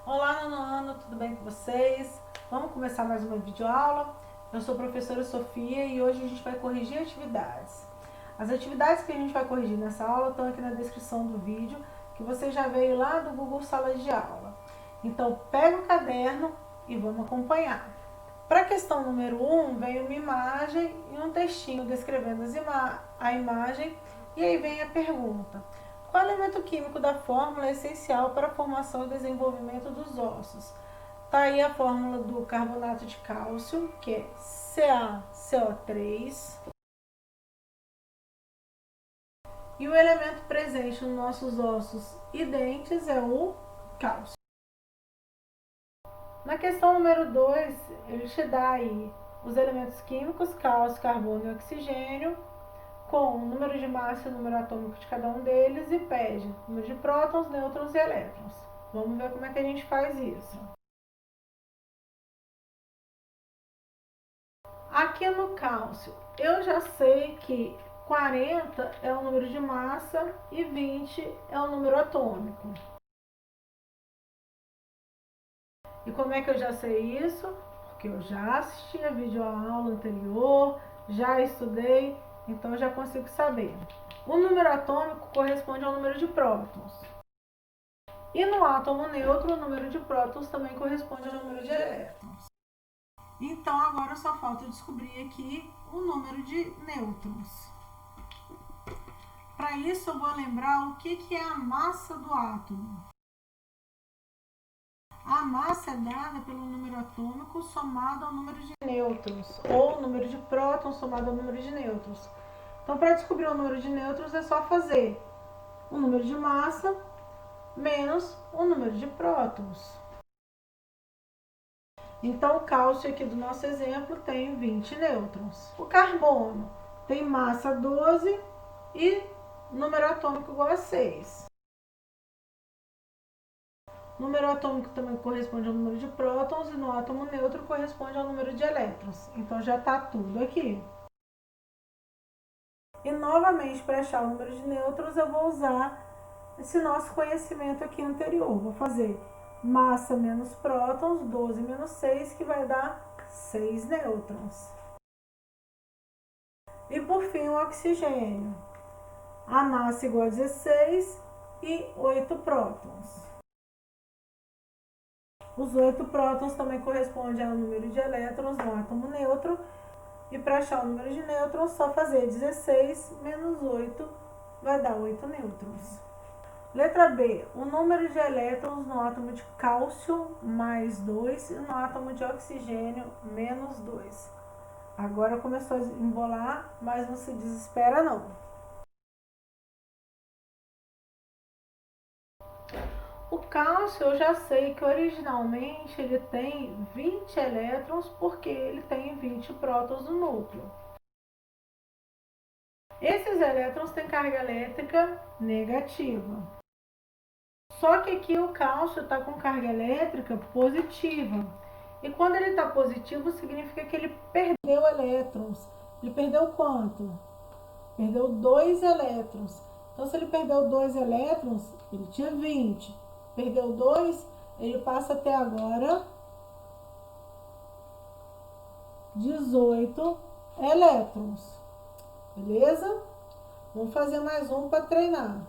Olá, nono ano, tudo bem com vocês? Vamos começar mais uma videoaula. Eu sou a professora Sofia e hoje a gente vai corrigir atividades. As atividades que a gente vai corrigir nessa aula estão aqui na descrição do vídeo, que você já veio lá do Google Sala de Aula. Então, pega o caderno e vamos acompanhar. Para a questão número 1, vem uma imagem e um textinho descrevendo a imagem, e aí vem a pergunta: qual elemento químico da fórmula é essencial para a formação e desenvolvimento dos ossos? Tá aí a fórmula do carbonato de cálcio, que é CaCO3. E o elemento presente nos nossos ossos e dentes é o cálcio. Na questão número 2, ele te dá aí os elementos químicos, cálcio, carbono e oxigênio, com o número de massa e o número atômico de cada um deles, e pede o número de prótons, nêutrons e elétrons. Vamos ver como é que a gente faz isso. Aqui no cálcio, eu já sei que 40 é o número de massa e 20 é o número atômico. E como é que eu já sei isso? Porque eu já assisti a videoaula anterior, já estudei, então eu já consigo saber. O número atômico corresponde ao número de prótons. E no átomo neutro, o número de prótons também corresponde ao número de elétrons. Então agora só falta descobrir aqui o número de nêutrons. Para isso eu vou lembrar o que é a massa do átomo. A massa é dada pelo número atômico somado ao número de nêutrons, ou o número de prótons somado ao número de nêutrons. Então, para descobrir o número de nêutrons é só fazer o número de massa menos o número de prótons. Então, o cálcio aqui do nosso exemplo tem 20 nêutrons. O carbono tem massa 12 e número atômico igual a 6. O número atômico também corresponde ao número de prótons e no átomo neutro corresponde ao número de elétrons. Então já está tudo aqui. E novamente, para achar o número de nêutrons, eu vou usar esse nosso conhecimento aqui anterior. Vou fazer massa menos prótons, 12 menos 6, que vai dar 6 nêutrons. E por fim, o oxigênio. A massa igual a 16 e 8 prótons. Os 8 prótons também correspondem ao número de elétrons no átomo neutro. E para achar o número de nêutrons, só fazer 16 menos 8 vai dar 8 nêutrons. Letra B. O número de elétrons no átomo de cálcio mais 2 e no átomo de oxigênio menos 2. Agora começou a embolar, mas não se desespera não. O cálcio eu já sei que originalmente ele tem 20 elétrons porque ele tem 20 prótons no núcleo. Esses elétrons têm carga elétrica negativa. Só que aqui o cálcio está com carga elétrica positiva. E quando ele está positivo, significa que ele perdeu elétrons. Ele perdeu quanto? Perdeu 2 elétrons. Então, se ele perdeu 2 elétrons, ele tinha 20. Perdeu 2, ele passa até agora 18 elétrons. Beleza? Vamos fazer mais um para treinar.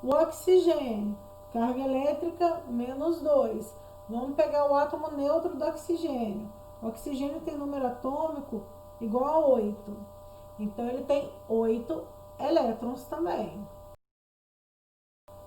O oxigênio, carga elétrica menos 2. Vamos pegar o átomo neutro do oxigênio. O oxigênio tem número atômico igual a 8. Então, ele tem 8 elétrons também.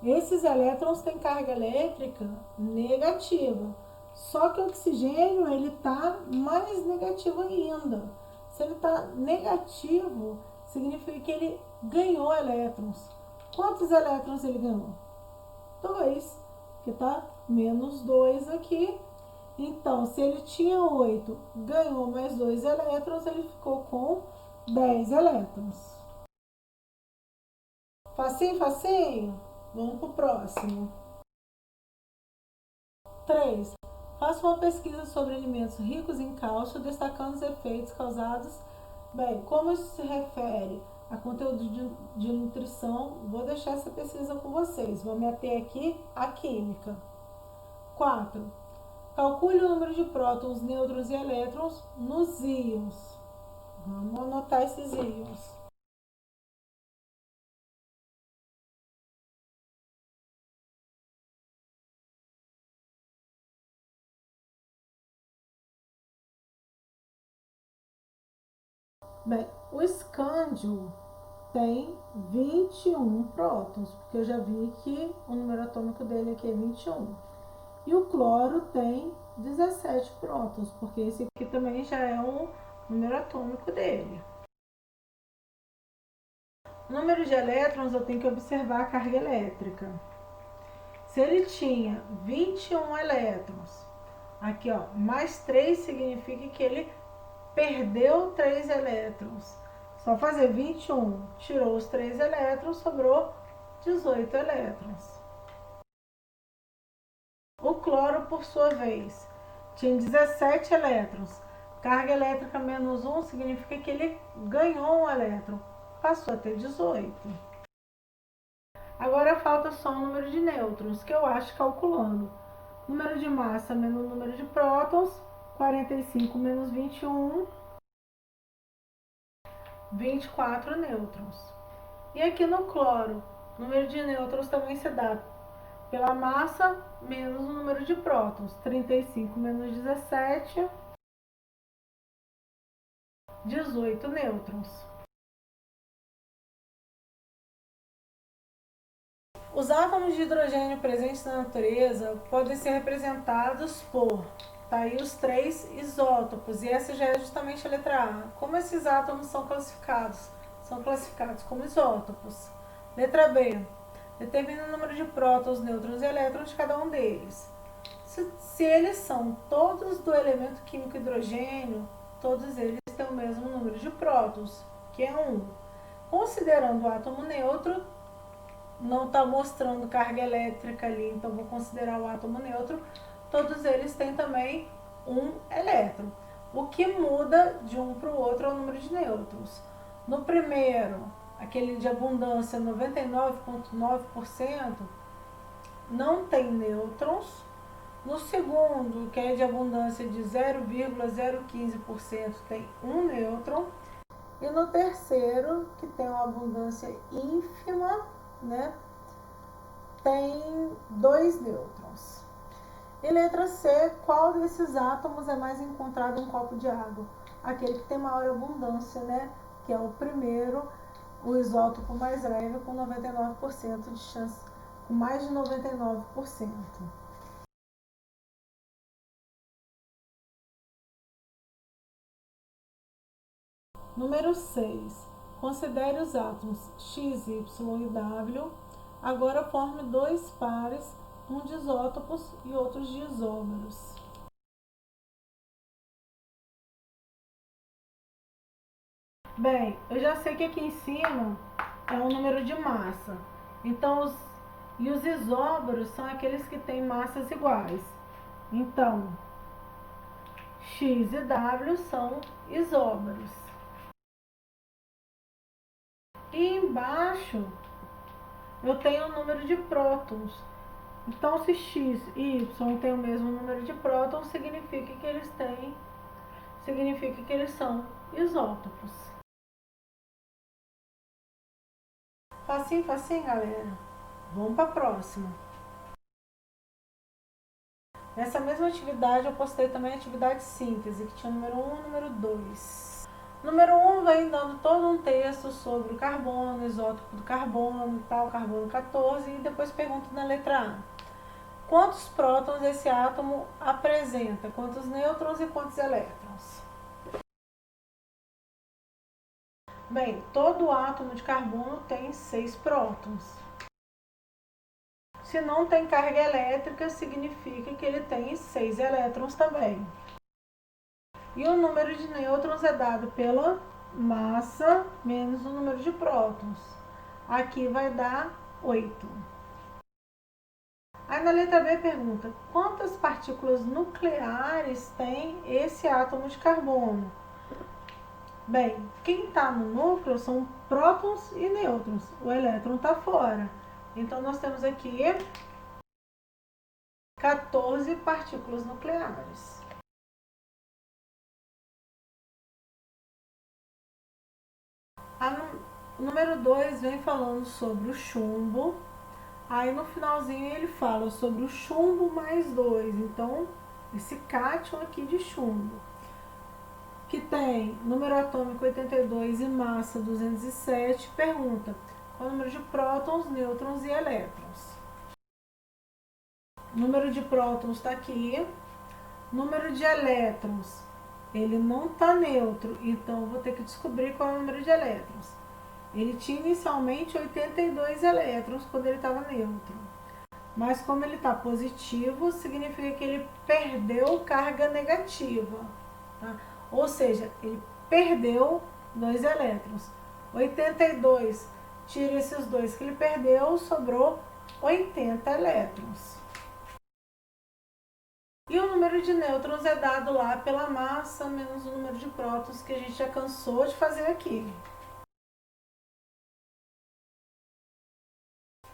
Esses elétrons têm carga elétrica negativa. Só que o oxigênio ele está mais negativo ainda. Se ele está negativo, significa que ele ganhou elétrons. Quantos elétrons ele ganhou? 2, que está menos 2 aqui. Então, se ele tinha 8, ganhou mais 2 elétrons, ele ficou com 10 elétrons. Facinho, facinho? Vamos para o próximo. 3. Faça uma pesquisa sobre alimentos ricos em cálcio, destacando os efeitos causados. Bem, como isso se refere a conteúdo de nutrição, vou deixar essa pesquisa com vocês. Vou me ater aqui à química. 4. Calcule o número de prótons, nêutrons e elétrons nos íons. Vamos anotar esses íons. Bem, o escândio tem 21 prótons, porque eu já vi que o número atômico dele aqui é 21. E o cloro tem 17 prótons, porque esse aqui também já é o número atômico dele. O número de elétrons, eu tenho que observar a carga elétrica. Se ele tinha 21 elétrons, aqui ó, mais 3 significa que ele perdeu 3 elétrons. Só fazer 21, tirou os 3 elétrons, sobrou 18 elétrons. O cloro, por sua vez, tinha 17 elétrons. Carga elétrica menos 1 significa que ele ganhou um elétron, passou a ter 18. Agora falta só o número de nêutrons, que eu acho calculando. Número de massa menos número de prótons, 45 menos 21, 24 nêutrons. E aqui no cloro, o número de nêutrons também se dá pela massa menos o número de prótons. 35 menos 17, 18 nêutrons. Os átomos de hidrogênio presentes na natureza podem ser representados por, tá aí os 3 isótopos, e essa já é justamente a letra A. Como esses átomos são classificados? São classificados como isótopos. Letra B. Determina o número de prótons, nêutrons e elétrons de cada um deles. Se eles são todos do elemento químico hidrogênio, todos eles têm o mesmo número de prótons, que é 1. Considerando o átomo neutro, não está mostrando carga elétrica ali, então vou considerar o átomo neutro, todos eles têm também um elétron. O que muda de um para o outro é o número de nêutrons. No primeiro, aquele de abundância 99,9%, não tem nêutrons. No segundo, que é de abundância de 0,015%, tem um nêutron. E no terceiro, que tem uma abundância ínfima, né, tem 2 nêutrons. E letra C, qual desses átomos é mais encontrado em um copo de água? Aquele que tem maior abundância, né, que é o primeiro, o isótopo mais leve, com 99% de chance, com mais de 99%. Número 6. Considere os átomos X, Y e W. Agora forme 2 pares, um de isótopos e outros de isómeros. Bem, eu já sei que aqui em cima é o número de massa. Então, os isómeros são aqueles que têm massas iguais. Então, X e W são isómeros. E embaixo eu tenho o número de prótons. Então, se X e Y têm o mesmo número de prótons, significa que eles são isótopos. Facinho, facinho, galera. Vamos para a próxima. Nessa mesma atividade, eu postei também a atividade síntese, que tinha número 1 e número 2. Número 1 vem dando todo um texto sobre o carbono, isótopo do carbono, tal, carbono 14, e depois pergunta na letra A. Quantos prótons esse átomo apresenta? Quantos nêutrons e quantos elétrons? Bem, todo átomo de carbono tem 6 prótons. Se não tem carga elétrica, significa que ele tem 6 elétrons também. E o número de nêutrons é dado pela massa menos o número de prótons. Aqui vai dar 8. Aí na letra B pergunta, quantas partículas nucleares tem esse átomo de carbono? Bem, quem está no núcleo são prótons e nêutrons. O elétron está fora. Então nós temos aqui 14 partículas nucleares. O número 2 vem falando sobre o chumbo. Aí no finalzinho ele fala sobre o chumbo mais 2. Então, esse cátion aqui de chumbo, que tem número atômico 82 e massa 207, pergunta qual é o número de prótons, nêutrons e elétrons. O número de prótons está aqui. Número de elétrons, ele não está neutro, então eu vou ter que descobrir qual é o número de elétrons. Ele tinha inicialmente 82 elétrons quando ele estava neutro. Mas como ele está positivo, significa que ele perdeu carga negativa. Tá? Ou seja, ele perdeu 2 elétrons. 82, tira esses 2 que ele perdeu, sobrou 80 elétrons. E o número de nêutrons é dado lá pela massa menos o número de prótons, que a gente já cansou de fazer aqui.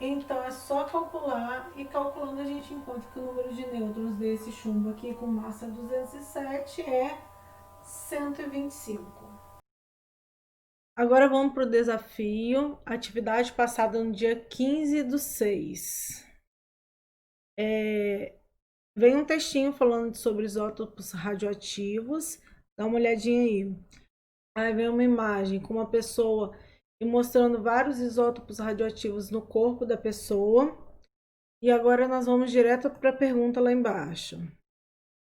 Então é só calcular, e calculando a gente encontra que o número de nêutrons desse chumbo aqui com massa 207 é 125. Agora vamos para o desafio, atividade passada no dia 15/6. Vem um textinho falando sobre isótopos radioativos, dá uma olhadinha aí. Aí vem uma imagem com uma pessoa e mostrando vários isótopos radioativos no corpo da pessoa. E agora nós vamos direto para a pergunta lá embaixo.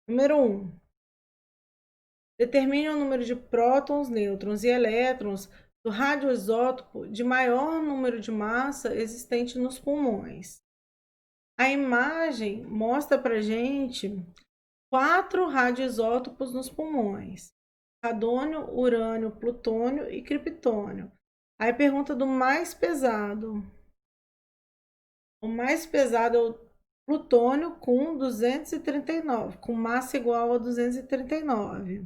Número 1. Determine o número de prótons, nêutrons e elétrons do radioisótopo de maior número de massa existente nos pulmões. A imagem mostra para gente 4 radioisótopos nos pulmões: radônio, urânio, plutônio e criptônio. Aí pergunta do mais pesado. O mais pesado é o plutônio com 239, com massa igual a 239.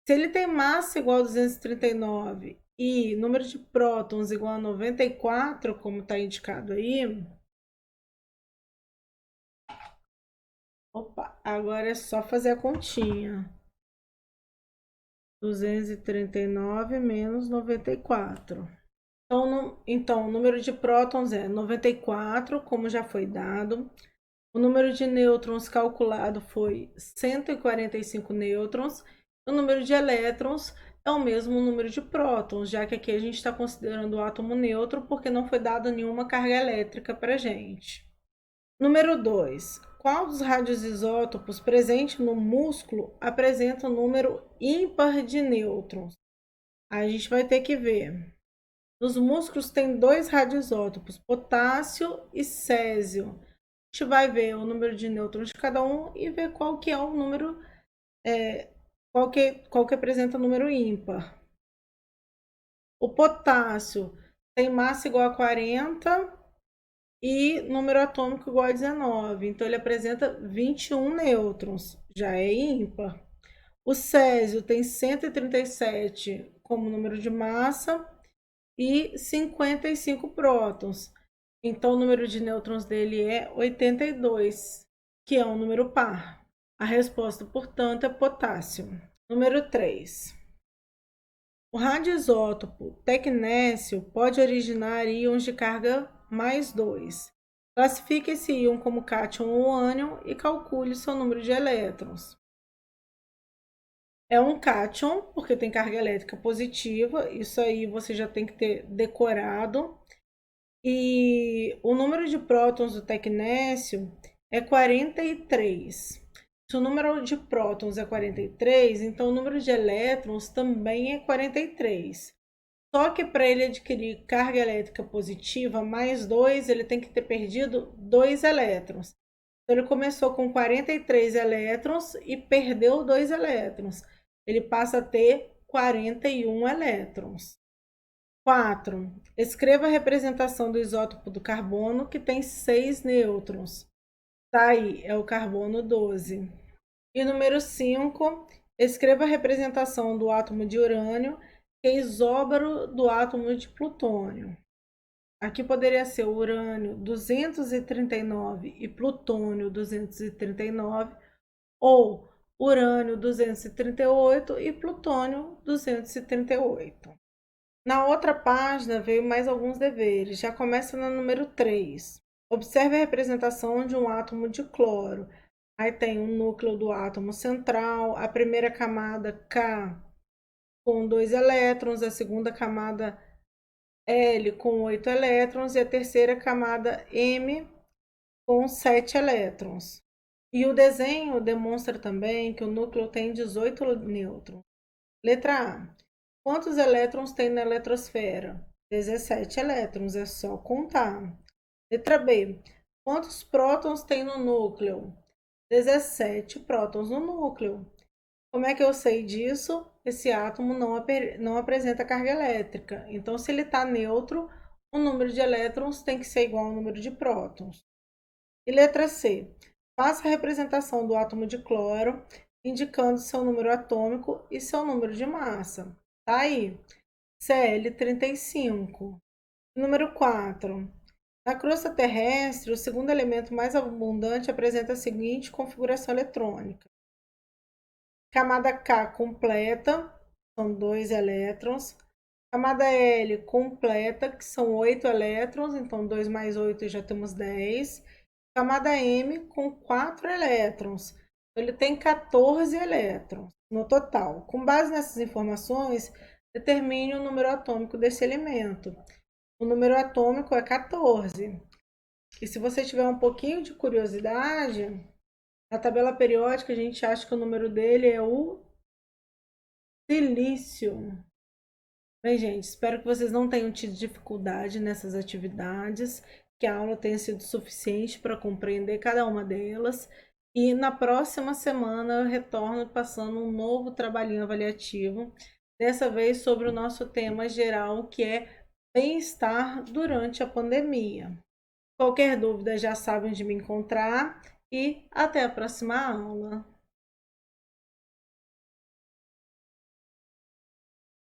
Se ele tem massa igual a 239 e número de prótons igual a 94, como está indicado aí, opa, agora é só fazer a continha. 239 menos 94. Então, o número de prótons é 94, como já foi dado. O número de nêutrons calculado foi 145 nêutrons. O número de elétrons é o mesmo número de prótons, já que aqui a gente está considerando o átomo neutro porque não foi dada nenhuma carga elétrica para a gente. Número 2. Qual dos radioisótopos presente no músculo apresenta o número ímpar de nêutrons? Aí a gente vai ter que ver. Nos músculos tem 2 radioisótopos, potássio e césio. A gente vai ver o número de nêutrons de cada um e ver qual que é o número, qual que apresenta o número ímpar. O potássio tem massa igual a 40 e número atômico igual a 19. Então, ele apresenta 21 nêutrons, já é ímpar. O césio tem 137 como número de massa e 55 prótons. Então, o número de nêutrons dele é 82, que é um número par. A resposta, portanto, é potássio. Número 3. O radioisótopo tecnécio pode originar íons de carga mais 2. Classifique esse íon como cátion ou ânion e calcule seu número de elétrons. É um cátion, porque tem carga elétrica positiva, isso aí você já tem que ter decorado. E o número de prótons do tecnécio é 43. Se o número de prótons é 43, então o número de elétrons também é 43. Só que para ele adquirir carga elétrica positiva mais 2, ele tem que ter perdido 2 elétrons. Então, ele começou com 43 elétrons e perdeu 2 elétrons. Ele passa a ter 41 elétrons. 4. Escreva a representação do isótopo do carbono, que tem 6 nêutrons. Tá aí, é o carbono 12. E número 5. Escreva a representação do átomo de urânio, que é isóbaro do átomo de plutônio. Aqui poderia ser o urânio 239 e plutônio 239, ou urânio 238 e plutônio 238. Na outra página veio mais alguns deveres. Já começa no número 3. Observe a representação de um átomo de cloro. Aí tem o núcleo do átomo central, a primeira camada K com 2 elétrons, a segunda camada L com 8 elétrons e a terceira camada M com 7 elétrons. E o desenho demonstra também que o núcleo tem 18 nêutrons. Letra A. Quantos elétrons tem na eletrosfera? 17 elétrons, é só contar. Letra B. Quantos prótons tem no núcleo? 17 prótons no núcleo. Como é que eu sei disso? Esse átomo não apresenta carga elétrica. Então, se ele está neutro, o número de elétrons tem que ser igual ao número de prótons. E letra C. Faça a representação do átomo de cloro, indicando seu número atômico e seu número de massa. Tá aí. Cl35. Número 4. Na crosta terrestre, o segundo elemento mais abundante apresenta a seguinte configuração eletrônica. Camada K completa, são 2 elétrons. Camada L completa, que são 8 elétrons, então 2 mais 8 já temos 10. Camada M com 4 elétrons, ele tem 14 elétrons no total. Com base nessas informações, determine o número atômico desse elemento. O número atômico é 14. E se você tiver um pouquinho de curiosidade, na tabela periódica a gente acha que o número dele é o silício. Bem, gente, espero que vocês não tenham tido dificuldade nessas atividades, que a aula tenha sido suficiente para compreender cada uma delas. E na próxima semana eu retorno passando um novo trabalhinho avaliativo, dessa vez sobre o nosso tema geral, que é bem-estar durante a pandemia. Qualquer dúvida já sabem onde me encontrar e até a próxima aula.